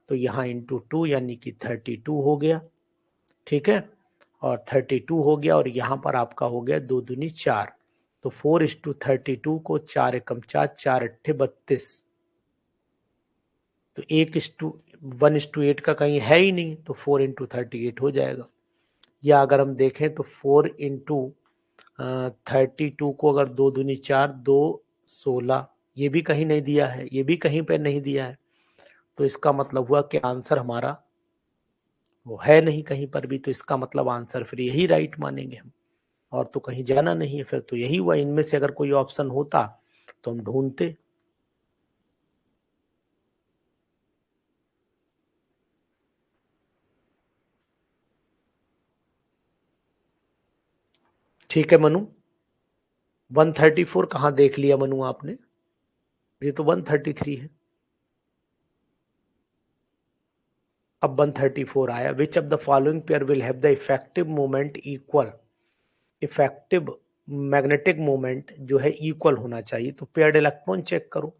तो यहाँ इंटू 2 यानी कि 32 हो गया, ठीक है, और 32 हो गया, और यहाँ पर आपका हो गया 2 दूनी 4, तो 4:32 को 4 एकम 4, 4 अट्ठे 32, तो 1:1:8 का कहीं है ही नहीं, तो 4 × 38 हो जाएगा। या अगर हम देखें तो 4 × 32 को अगर 2 दूनी 4, 2 16, ये भी कहीं नहीं दिया है, ये भी कहीं पे नहीं दिया है, तो इसका मतलब हुआ कि आंसर हमारा वो है नहीं कहीं पर भी, तो इसका मतलब आंसर फिर यही राइट मानेंगे हम, और तो कहीं जाना नहीं है। फिर तो यही हुआ, इनमें से अगर कोई ऑप्शन होता तो हम ढूंढते। ठीक है मनु, 134 कहाँ देख लिया मनु आपने? ये तो 133 है। अब 134 आया। विच of the following pair will have the effective moment equal, effective magnetic moment जो है इक्वल होना चाहिए, तो पेयर्ड इलेक्ट्रॉन चेक करो।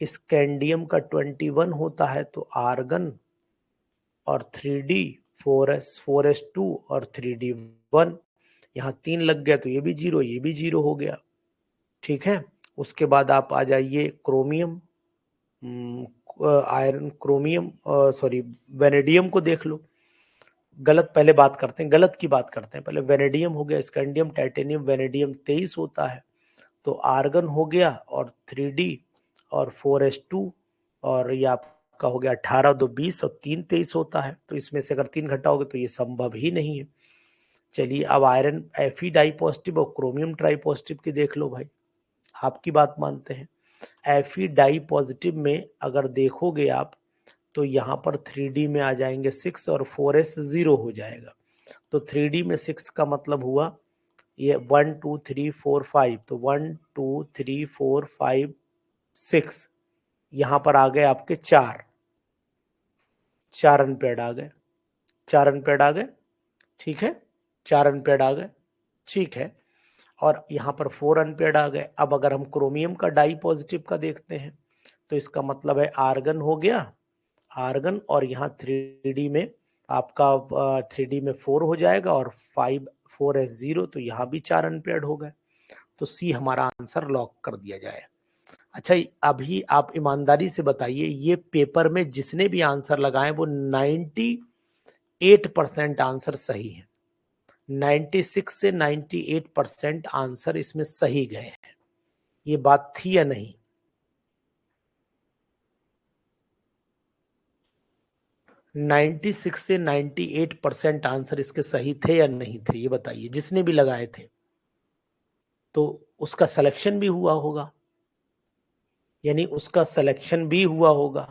स्कैंडियम का 21 होता है, तो आर्गन और 3D 4s2 और 3D1, यहाँ 3 लग गया, तो ये भी 0, ये भी 0 हो गया, ठीक है। उसके बाद आप आ जाइए chromium, iron, chromium, sorry vanadium को देख लो। गलत पहले बात करते हैं, गलत की बात करते हैं पहले। वेनेडियम हो गया, स्कैंडियम, टाइटेनियम, वेनेडियम 23 होता है, तो आर्गन हो गया और 3D और 4s2, और ये आपका हो गया 18 2 20 और 3 23 होता है, तो इसमें से अगर 3 घटाओगे तो ये संभव ही नहीं है। चलिए अब आयरन Fe डाई पॉजिटिव और क्रोमियम ट्राई पॉजिटिव की देख लो भाई, आपकी बात मानते हैं। Fe डाई पॉजिटिव में अगर देखोगे आप तो यहाँ पर 3D में आ जाएंगे 6 और 4s 0 हो जाएगा, तो 3D में 6 का मतलब हुआ ये 1 2 3 4 5, तो 1 2 3 4 5 6, यहाँ पर आ गए आपके 4 अनपेड आ गए, 4 अनपेड आ गए, ठीक है, 4 अनपेड आ गए, ठीक है, और यहाँ पर 4 अनपेड आ गए। अब अगर हम क्रोमियम का डाई पॉजिटिव का देखते हैं तो इसका मतलब है आर्गन हो गया, आर्गन, और यहाँ 3D में आपका 3D में 4 हो जाएगा और 5 4s0, तो यहाँ भी 4 अनपेड हो गए, तो सी हमारा आंसर लॉक कर दिया जाए। अच्छा अभी आप ईमानदारी से बताइए, ये पेपर में जिसने भी आंसर लगाए वो 98% आंसर सही है, 96 से 98% आंसर इसमें सही गए हैं, ये बात थी या नहीं? नाइन्टी सिक्स से 98% आंसर इसके सही थे या नहीं थे, ये बताइए जिसने भी लगाए थे। तो उसका सिलेक्शन भी हुआ होगा, यानी उसका सिलेक्शन भी हुआ होगा।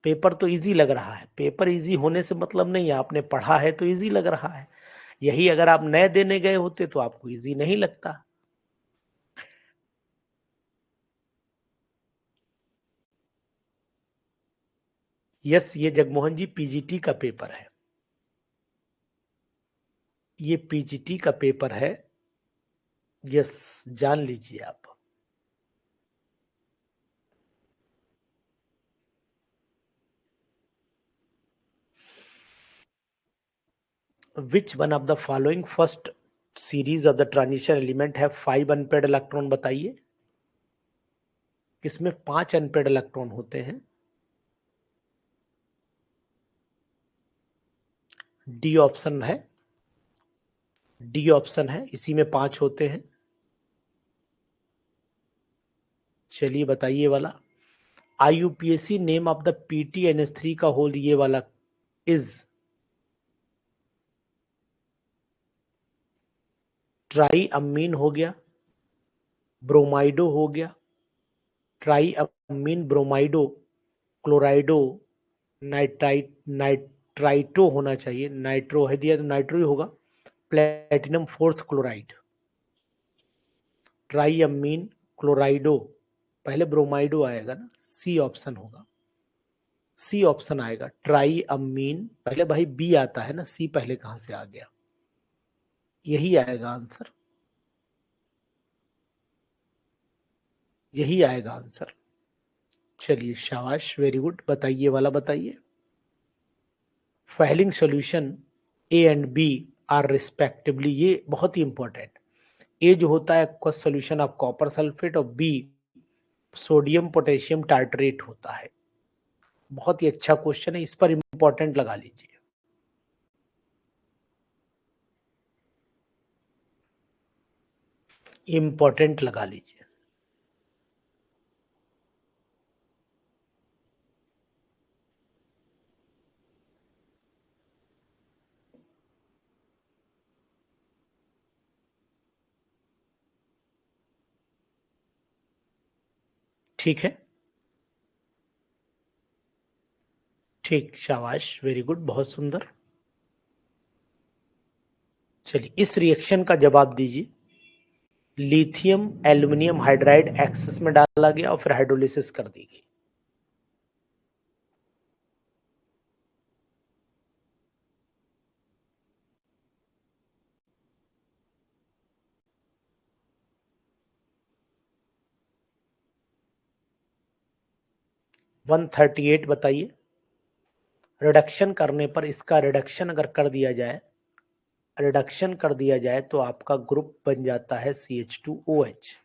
पेपर तो इजी लग रहा है, पेपर इजी होने से मतलब नहीं है, आपने पढ़ा है तो इजी लग रहा है। यही अगर आप नए देने गए होते तो आपको इजी नहीं लगता। यस, ये जगमोहन जी पीजीटी का पेपर है, ये पीजीटी का पेपर है। यस, जान लीजिए आप। विच one of the following first series of the transition element है 5 अनपेड इलेक्ट्रॉन, बताइए किसमें 5 अनपेड इलेक्ट्रॉन होते हैं। डी ऑप्शन है, डी ऑप्शन है, इसी में 5 होते हैं। चलिए बताइए वाला। IUPAC name of the PTNS3 का होल, ये वाला इज ट्राई अमीन हो गया, ब्रोमाइडो हो गया, ट्राई अमीन ब्रोमाइडो, क्लोराइडो, नाइट्राइट, नाइट्राइटो होना चाहिए, नाइट्रो है दिया तो नाइट्रो ही होगा, प्लेटिनम फोर्थ क्लोराइड, ट्राई अमीन क्लोराइडो, पहले ब्रोमाइडो आएगा ना, सी ऑप्शन होगा, सी ऑप्शन आएगा, ट्राई अमीन पहले, भाई बी आता है ना, सी पहले कहां से आ गया, यही आएगा आंसर, यही आएगा आंसर। चलिए शाबाश, वेरी गुड, बताइए वाला बताइए। Fehling solution A and B are respectively, ये बहुत ही इंपॉर्टेंट। ए जो होता है aqueous solution of copper sulphate और बी सोडियम पोटेशियम टार्टरेट होता है। बहुत ही अच्छा क्वेश्चन है, इस पर इंपॉर्टेंट लगा लीजिए। इंपॉर्टेंट लगा लीजिए। ठीक है, ठीक, शाबाश, वेरी गुड, बहुत सुंदर। चलिए इस रिएक्शन का जवाब दीजिए। लिथियम एल्यूमिनियम हाइड्राइड एक्सेस में डाला गया और फिर हाइड्रोलिसिस कर दी गई। वन 138 बताइए। रिडक्शन करने पर इसका रिडक्शन अगर कर दिया जाए, रिडक्शन कर दिया जाए तो आपका ग्रुप बन जाता है CH2OH।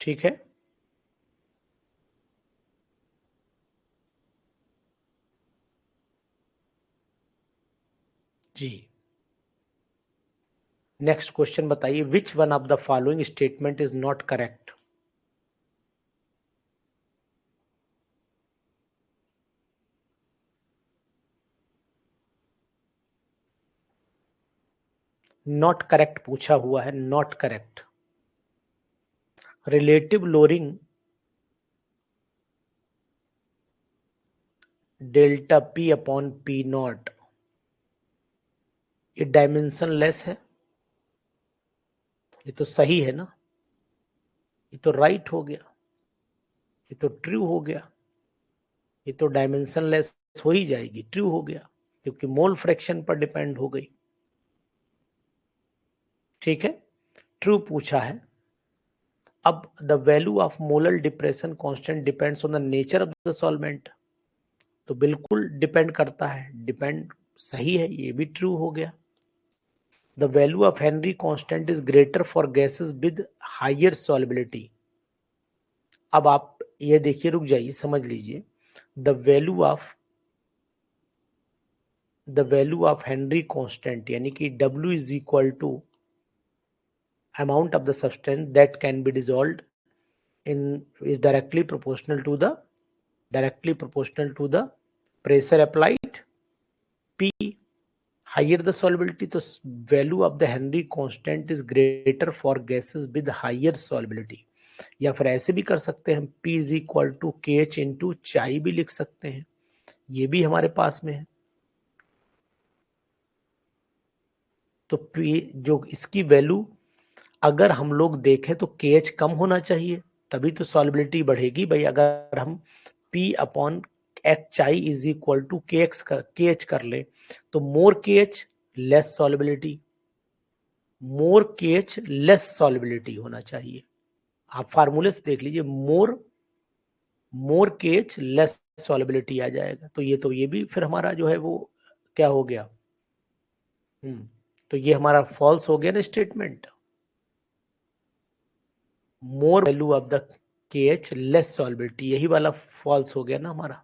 ठीक है, जी। नेक्स्ट क्वेश्चन बताइए। विच one of the following statement is not correct. Not correct पूछा हुआ है, not correct. Relative lowering delta P upon P not, ये डायमेंशन लेस है, ये तो सही है ना, ये तो राइट हो गया, ये तो ट्रू हो गया, ये तो डायमेंशन लेस हो ही जाएगी, ट्रू हो गया, क्योंकि मोल फ्रैक्शन पर डिपेंड हो गई। ठीक है, ट्रू पूछा है। अब the value of molar depression constant depends on the nature of the solvent, तो बिल्कुल डिपेंड करता है, डिपेंड सही है, ये भी ट्रू हो गया। The value of Henry constant is greater for gases with higher solubility. अब आप ये देखिए, रुक जाइए, समझ लीजिए। The value of Henry constant यानी कि W is equal to amount of the substance that can be dissolved is directly proportional to the pressure applied. P, higher the solubility, तो value of the Henry constant is greater for gases with higher solubility. या फिर ऐसे भी कर सकते हैं हम, P is equal to KH into चाई भी लिख सकते हैं, ये भी हमारे पास में है। तो P जो इसकी वैल्यू अगर हम लोग देखें तो KH कम होना चाहिए, तभी तो सॉल्युबिलिटी बढ़ेगी भाई। अगर हम P upon H I is equal to KH कर ले तो more KH less solubility, more KH less solubility होना चाहिए। आप फार्मूले से देख लीजिए, मोर KH लेस सॉल्युबिलिटी आ जाएगा। तो ये भी फिर हमारा जो है वो क्या हो गया, तो ये हमारा फॉल्स हो गया ना statement. More value of the KH less solubility, यही वाला फॉल्स हो गया ना हमारा।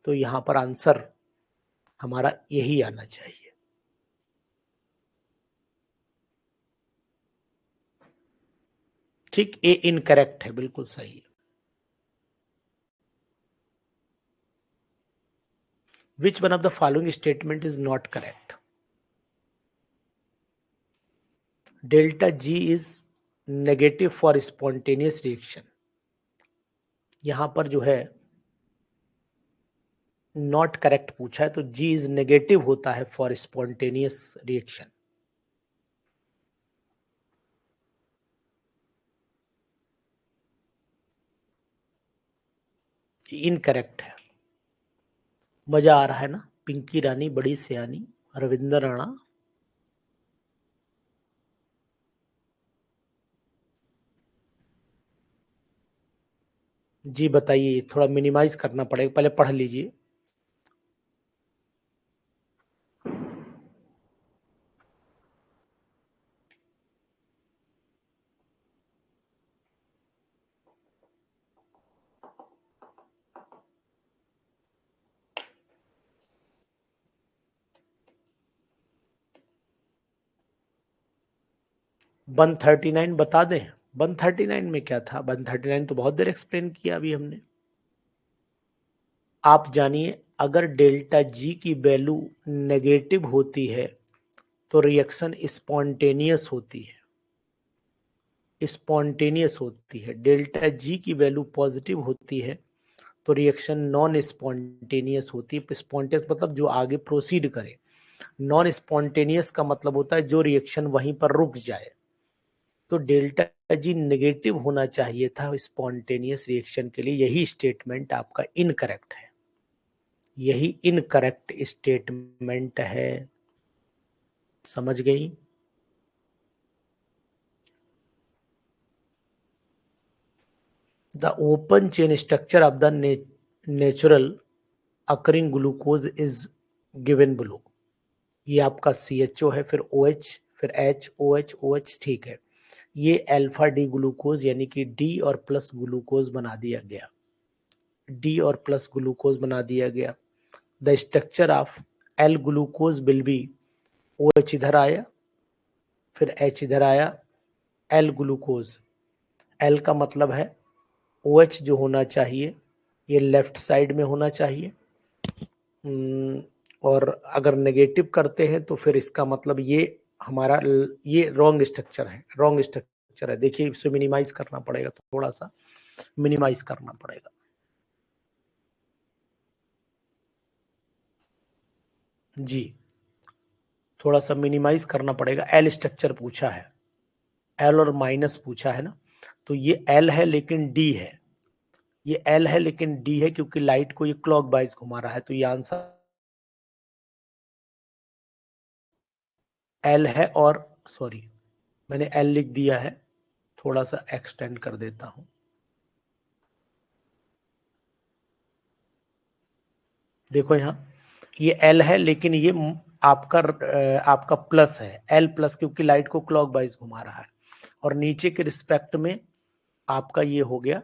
तो यहां पर आंसर हमारा यही आना चाहिए। ठीक, ए इनकरेक्ट है, बिल्कुल सही है। Which one of the following statement is not correct? Delta G is negative for spontaneous reaction. यहां पर जो है नॉट करेक्ट पूछा है, तो G इज नेगेटिव होता है फॉर स्पॉन्टेनियस रिएक्शन। इनकरेक्ट है। मजा आ रहा है ना, पिंकी रानी बड़ी सियानी, रविंदर राणा। जी बताइए, थोड़ा मिनिमाइज करना पड़ेगा, पहले पढ़ लीजिए। वन 39 बता दें, 139 में क्या था? 139 तो बहुत देर एक्सप्लेन किया अभी हमने। आप जानिए, अगर डेल्टा जी की वैल्यू नेगेटिव होती है तो रिएक्शन स्पॉन्टेनियस होती है, स्पॉन्टेनियस होती है। डेल्टा जी की वैल्यू पॉजिटिव होती है तो रिएक्शन नॉन स्पॉन्टेनियस होती है। स्पॉन्टेनियस मतलब जो आगे प्रोसीड करे, नॉन स्पॉन्टेनियस का मतलब होता है जो रिएक्शन वहीं पर रुक जाए। तो डेल्टा जी नेगेटिव होना चाहिए था स्पॉन्टेनियस रिएक्शन के लिए। यही स्टेटमेंट आपका इनकरेक्ट है, यही इनकरेक्ट स्टेटमेंट है। समझ गई? The open chain structure of the natural occurring glucose is given below. ये आपका CHO है, फिर OH, फिर H, OH, OH, ठीक है। ये अल्फा डी ग्लूकोज यानी कि डी और प्लस ग्लूकोज बना दिया गया, डी और प्लस ग्लूकोज बना दिया गया। The structure of L glucose will be, OH इधर आया, फिर H इधर आया, एल ग्लूकोज। एल का मतलब है OH जो होना चाहिए ये लेफ्ट साइड में होना चाहिए। और अगर नेगेटिव करते हैं तो फिर इसका मतलब ये हमारा ये रॉन्ग स्ट्रक्चर है, रॉन्ग स्ट्रक्चर है। देखिए इसे मिनिमाइज करना पड़ेगा, तो थोड़ा सा मिनिमाइज करना पड़ेगा। जी थोड़ा सा मिनिमाइज करना पड़ेगा। एल स्ट्रक्चर पूछा है, एल और माइनस पूछा है ना, तो ये एल है लेकिन डी है, ये एल है लेकिन डी है, क्योंकि लाइट को ये क्लॉकवाइज घुमा रहा है। तो ये आंसर एल है। और सॉरी, मैंने एल लिख दिया है, थोड़ा सा एक्सटेंड कर देता हूं। देखो यहां ये एल है लेकिन ये आपका प्लस है, एल प्लस, क्योंकि लाइट को क्लॉकवाइज घुमा रहा है। और नीचे के रिस्पेक्ट में आपका ये हो गया।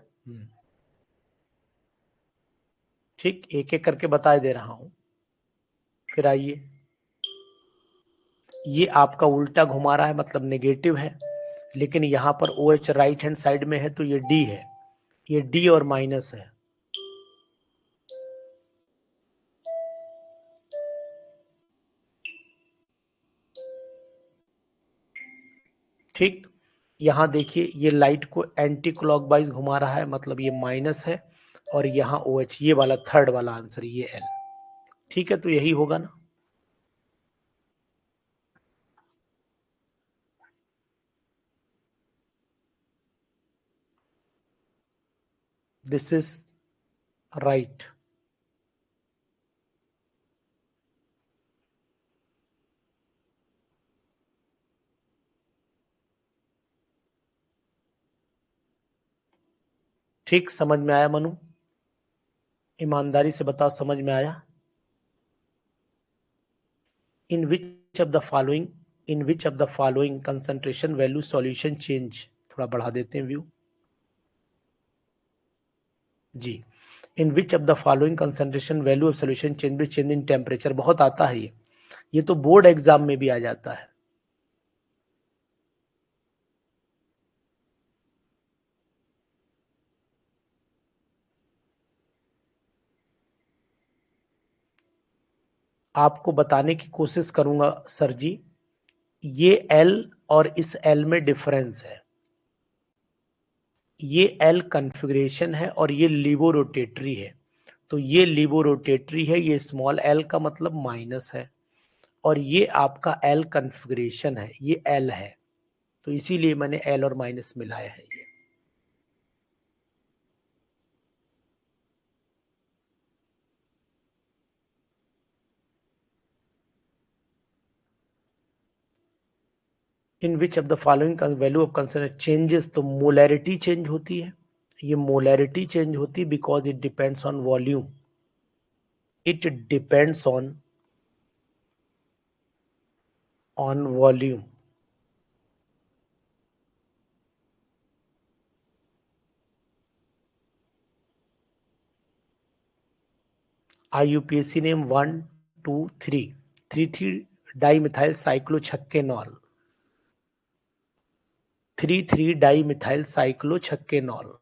ठीक, एक एक करके बता दे रहा हूं। फिर आइए, ये आपका उल्टा घुमा रहा है मतलब नेगेटिव है, लेकिन यहां पर OH राइट हैंड साइड में है तो ये डी है। ये डी और माइनस है। ठीक, यहां देखिए ये लाइट को एंटी क्लॉकवाइज घुमा रहा है, मतलब ये माइनस है, और यहाँ ओ OH, ये वाला थर्ड वाला आंसर ये एल। ठीक है, तो यही होगा ना। This is right. ठीक, समझ में आया मनु? ईमानदारी से बताओ, समझ में आया? In which of the following, in which of the following concentration value solution change, थोड़ा बढ़ा देते हैं व्यू जी। In which of the following concentration value of solution change with change in temperature, बहुत आता है ये तो बोर्ड एग्जाम में भी आ जाता है। आपको बताने की कोशिश करूंगा सर जी, ये एल और इस एल में डिफरेंस है। ये एल कन्फिग्रेशन है और ये लिबो रोटेटरी है। तो ये लिबो रोटेटरी है, ये स्मॉल एल का मतलब माइनस है, और ये आपका एल कन्फिग्रेशन है, ये एल है। तो इसीलिए मैंने एल और माइनस मिलाया है ये। In which of the following value of concentration changes, तो मोलैरिटी चेंज होती है। ये मोलैरिटी चेंज होती है because it depends on volume. It depends on volume. IUPAC name 1 2 3 3 di methyl साइक्लोछक्केनॉल, 3 डाई मिथाइल साइक्लोछक्केनॉल,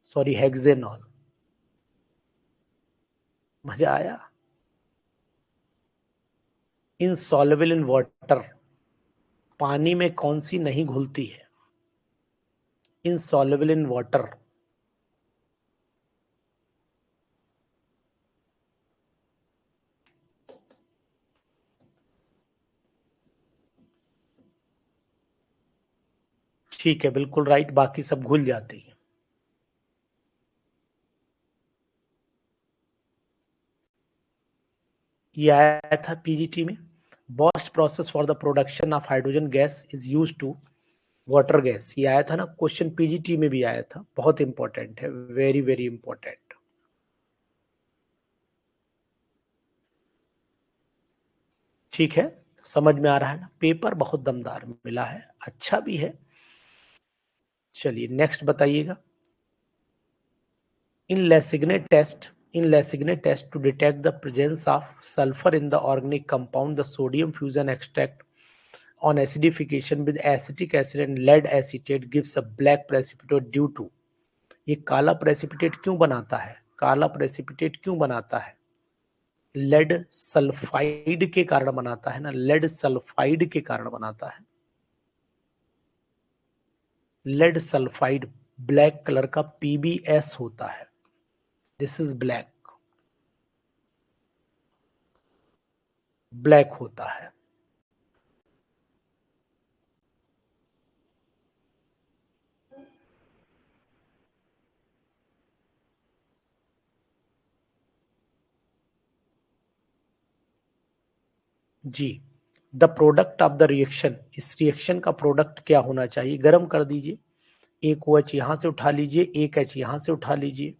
सॉरी हेक्सेनॉल। मजा आया? इनसॉल्युबल इन वाटर, पानी में कौन सी नहीं घुलती है? Insoluble in water. ठीक है, बिल्कुल राइट, बाकी सब घुल जाती है। ये आया था पीजीटी में। Bosch process for the production of hydrogen gas is use to water gas, ये आया था ना क्वेश्चन, पीजीटी में भी आया था, बहुत इंपॉर्टेंट है, वेरी वेरी इंपॉर्टेंट। ठीक है, समझ में आ रहा है ना? पेपर बहुत दमदार मिला है, अच्छा भी है। चलिए नेक्स्ट बताइएगा। इन लेसिग्ने test, in Lesigne test to detect the presence of sulfur in the organic compound, the sodium fusion extract on acidification with acetic acid and lead acetate gives a black precipitate due to, ये काला precipitate क्यों बनाता है? काला precipitate क्यों बनाता है? Lead sulphide के कारण बनाता है ना, लेड सल्फाइड के कारण बनाता है। लेड सल्फाइड ब्लैक कलर का PbS होता है, दिस इज ब्लैक, ब्लैक होता है। जी, the product of the reaction, इस रिएक्शन का प्रोडक्ट क्या होना चाहिए? गर्म कर दीजिए, एक OH यहां से उठा लीजिए, एक H यहां से उठा लीजिए,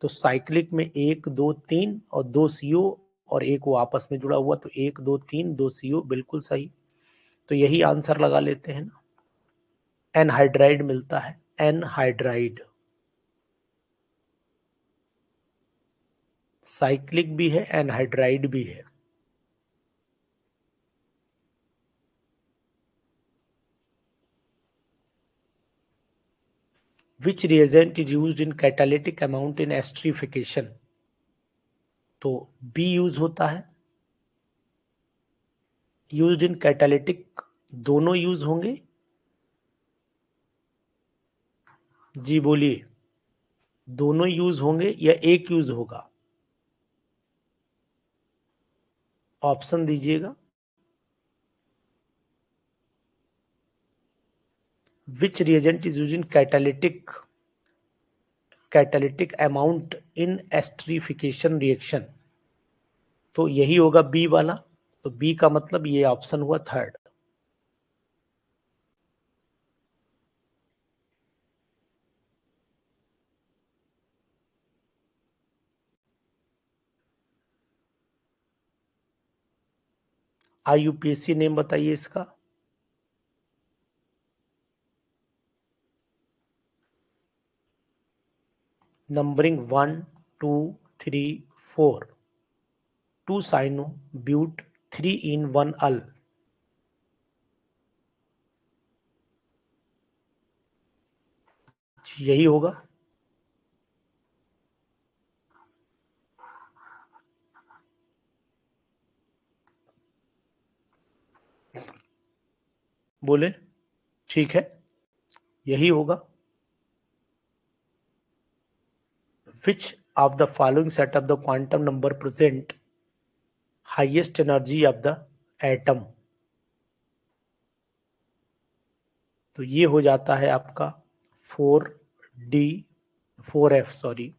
तो साइक्लिक में 1 2 3 और 2 CO और एक वो आपस में जुड़ा हुआ, तो 1 2 3 2 CO, बिल्कुल सही। तो यही आंसर लगा लेते हैं ना, एनहाइड्राइड मिलता है, एनहाइड्राइड। साइक्लिक भी है, एनहाइड्राइड भी है। Which reagent is used in catalytic amount in esterification, तो बी यूज होता है। यूज्ड इन कैटालिटिक दोनों यूज होंगे? जी बोलिए, दोनों यूज होंगे या एक यूज होगा? ऑप्शन दीजिएगा। Which reagent is use in catalytic amount in esterification reaction, तो यही होगा बी वाला। तो बी का मतलब ये ऑप्शन हुआ थर्ड। IUPAC नेम बताइए इसका। नंबरिंग 1 2 3 4, 2 साइनो ब्यूट 3 इन 1 अल। यही होगा। बोले ठीक है, यही होगा। Which of the following set of the quantum number present highest energy of the atom? तो ये हो जाता है आपका 4D 4F, सॉरी,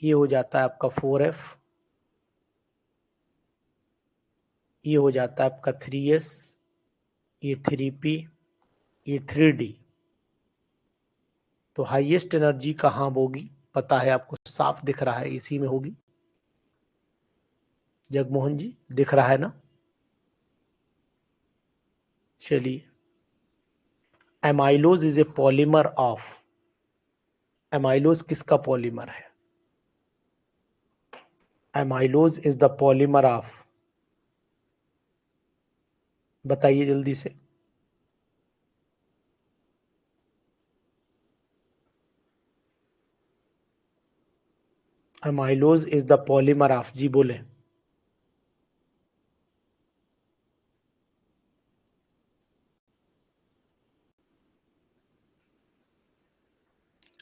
ये हो जाता है आपका 4F, ये हो जाता है आपका 3S, ये 3P, ये 3D। तो हाईएस्ट एनर्जी कहाँ होगी पता है आपको, साफ दिख रहा है, इसी में होगी। जगमोहन जी दिख रहा है ना? चलिए, amylose is a polymer of, amylose किसका पॉलीमर है? Amylose is the polymer of, बताइए जल्दी से। Amylose is the polymer of, जी बोले।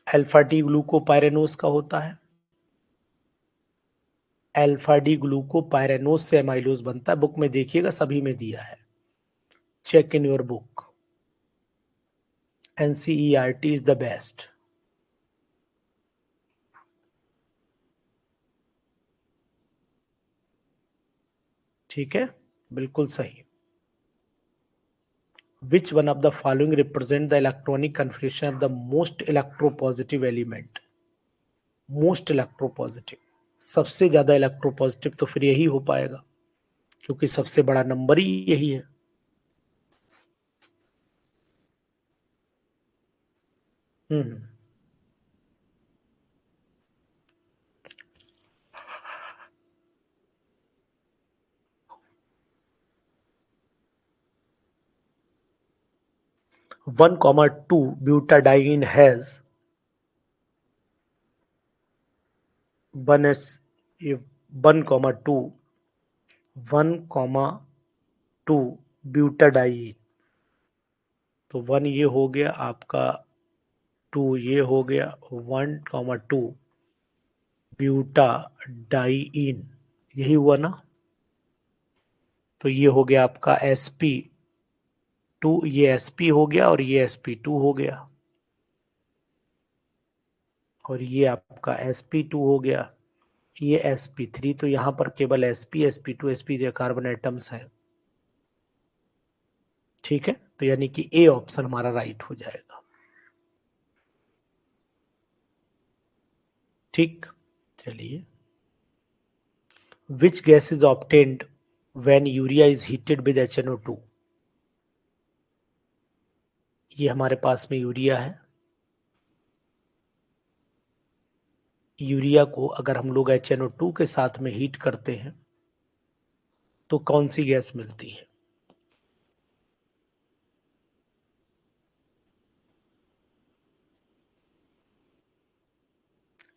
अल्फा डी ग्लूकोपाइरेनोज का होता है। अल्फा डी ग्लूकोपाइरेनोज से एमाइलोज बनता है, बुक में देखिएगा सभी में दिया है, check in your book. NCERT is the best. ठीक है, बिल्कुल सही। Which one of the following represent the electronic configuration of the most electropositive element? Most electropositive, सबसे ज्यादा इलेक्ट्रोपॉजिटिव तो फिर यही हो पाएगा, क्योंकि सबसे बड़ा नंबर ही यही है। हम्म 1,2 butadiene has 1,2 ब्यूटाडाइन, तो 1 ये हो गया आपका, 2 ये हो गया, 1,2 ब्यूटाडाइन, यही हुआ ना? तो ये हो गया आपका sp2, ये sp हो गया और ये sp2 हो गया, और ये आपका sp2 हो गया, ये sp3। तो यहां पर केवल sp sp2 sp carbon atoms हैं। ठीक है, तो यानी कि ए ऑप्शन हमारा राइट हो जाएगा। ठीक, चलिए, which gas is obtained when urea is heated with HNO2? ये हमारे पास में यूरिया है। यूरिया को अगर हम लोग HNO2 के साथ में हीट करते हैं तो कौन सी गैस मिलती है?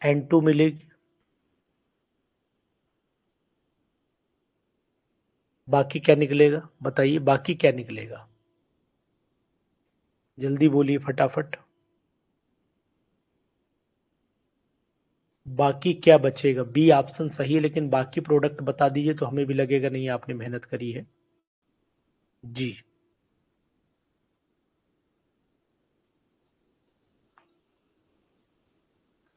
N2 मिलेगी। बाकी क्या निकलेगा बताइए, बाकी क्या निकलेगा, जल्दी बोलिए फटाफट। बाकी क्या बचेगा? बी ऑप्शन सही है, लेकिन बाकी प्रोडक्ट बता दीजिए तो हमें भी लगेगा नहीं आपने मेहनत करी है। जी,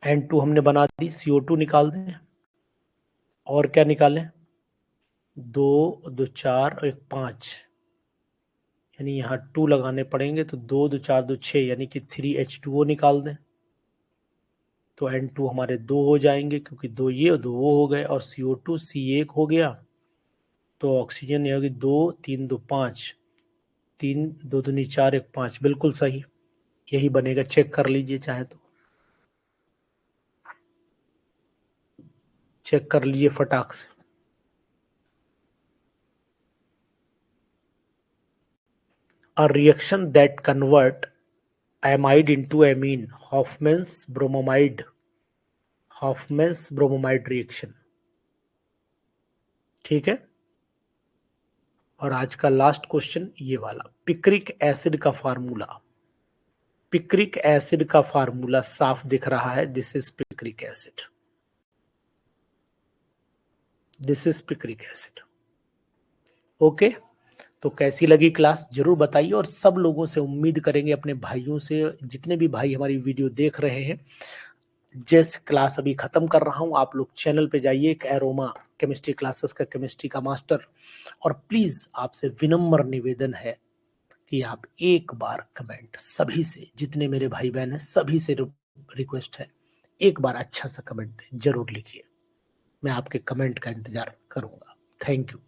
N2 हमने बना दी, CO2 निकाल दें। और क्या निकालें? 2 2 4 और 1 5, यानी यहाँ 2 लगाने पड़ेंगे, तो 2 2 4 2 6, यानी कि 3H2O निकाल दें। तो N2 हमारे 2 हो जाएंगे, क्योंकि 2 ये और 2 वो हो गए, और CO2 C1 हो गया। तो ऑक्सीजन ये होगी 2 3 2 5, 3 2 दूनी 4 1 5, बिल्कुल सही, यही बनेगा। चेक कर लीजिए चाहे तो, चेक कर लीजिए फटाक से। A reaction that convert amide into amine, Hoffman's bromamide reaction। ठीक है। और आज का लास्ट क्वेश्चन ये वाला, पिक्रिक एसिड का फार्मूला। पिक्रिक एसिड का फार्मूला साफ दिख रहा है, this is picric acid, this is picric acid. Okay, तो कैसी लगी क्लास जरूर बताइए, और सब लोगों से उम्मीद करेंगे, अपने भाइयों से, जितने भी भाई हमारी वीडियो देख रहे हैं, जैसे क्लास अभी खत्म कर रहा हूं, आप लोग चैनल पे जाइए, एक एरोमा केमिस्ट्री क्लासेस का केमिस्ट्री का मास्टर, और प्लीज आपसे विनम्र निवेदन है कि आप एक बार कमेंट, सभी से, जितने मेरे भाई बहन हैं सभी से रिक्वेस्ट है, एक बार अच्छा सा कमेंट जरूर लिखिए। मैं आपके कमेंट का इंतजार करूंगा। Thank you.